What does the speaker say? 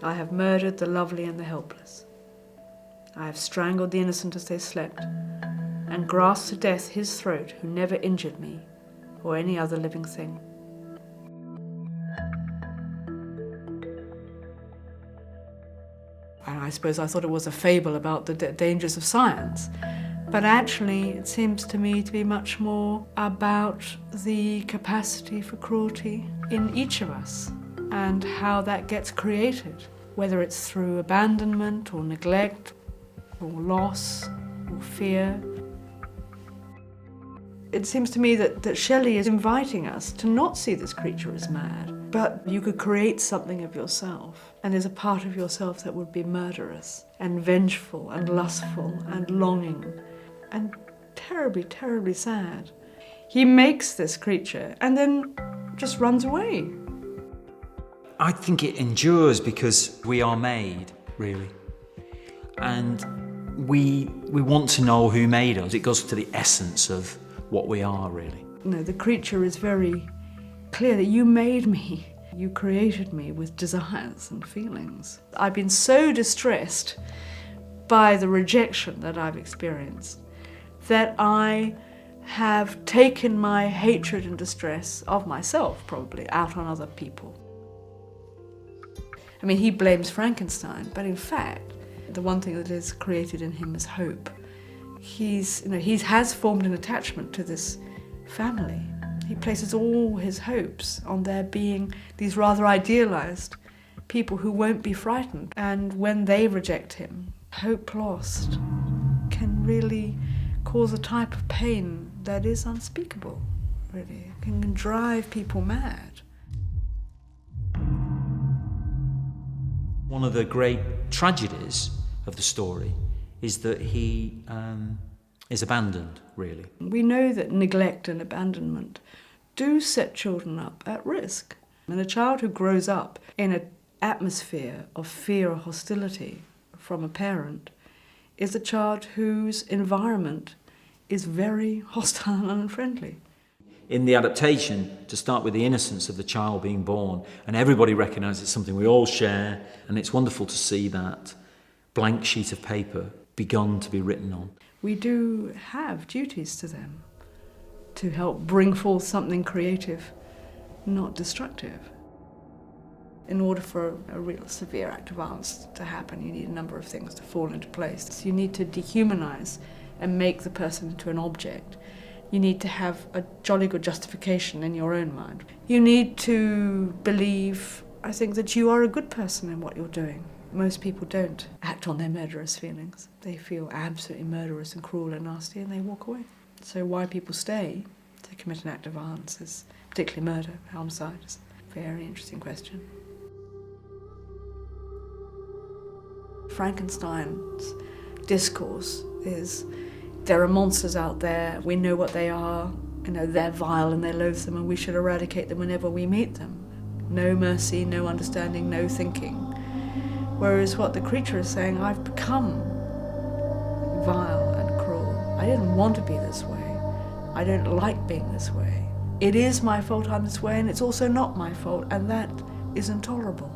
I have murdered the lovely and the helpless. I have strangled the innocent as they slept, and grasped to death his throat who never injured me or any other living thing. And I suppose I thought it was a fable about the dangers of science, but actually it seems to me to be much more about the capacity for cruelty in each of us and how that gets created, whether it's through abandonment or neglect or loss or fear. It seems to me that Shelley is inviting us to not see this creature as mad, but you could create something of yourself, and there's a part of yourself that would be murderous and vengeful and lustful and longing and terribly, terribly sad. He makes this creature and then just runs away. I think it endures because we are made, really. And we want to know who made us. It goes to the essence of what we are, really. No, the creature is very clear that you made me. You created me with desires and feelings. I've been so distressed by the rejection that I've experienced that I have taken my hatred and distress of myself, probably, out on other people. I mean, he blames Frankenstein, but in fact, the one thing that is created in him is hope. He has formed an attachment to this family. He places all his hopes on there being these rather idealized people who won't be frightened. And when they reject him, hope lost can really cause a type of pain that is unspeakable, really. It can drive people mad. One of the great tragedies of the story is that he is abandoned, really. We know that neglect and abandonment do set children up at risk. And a child who grows up in an atmosphere of fear or hostility from a parent is a child whose environment is very hostile and unfriendly. In the adaptation, to start with the innocence of the child being born, and everybody recognises it's something we all share, and it's wonderful to see that blank sheet of paper begun to be written on. We do have duties to them to help bring forth something creative, not destructive. In order for a real severe act of violence to happen, you need a number of things to fall into place. So you need to dehumanize and make the person into an object. You need to have a jolly good justification in your own mind. You need to believe, I think, that you are a good person in what you're doing. Most people don't act on their murderous feelings. They feel absolutely murderous and cruel and nasty and they walk away. So why people stay to commit an act of violence, is particularly murder, homicide, is a very interesting question. Frankenstein's discourse is, there are monsters out there, we know what they are, they're vile and they're loathsome and we should eradicate them whenever we meet them. No mercy, no understanding, no thinking. Whereas what the creature is saying, I've become vile and cruel. I didn't want to be this way. I don't like being this way. It is my fault I'm this way and it's also not my fault, and that is intolerable.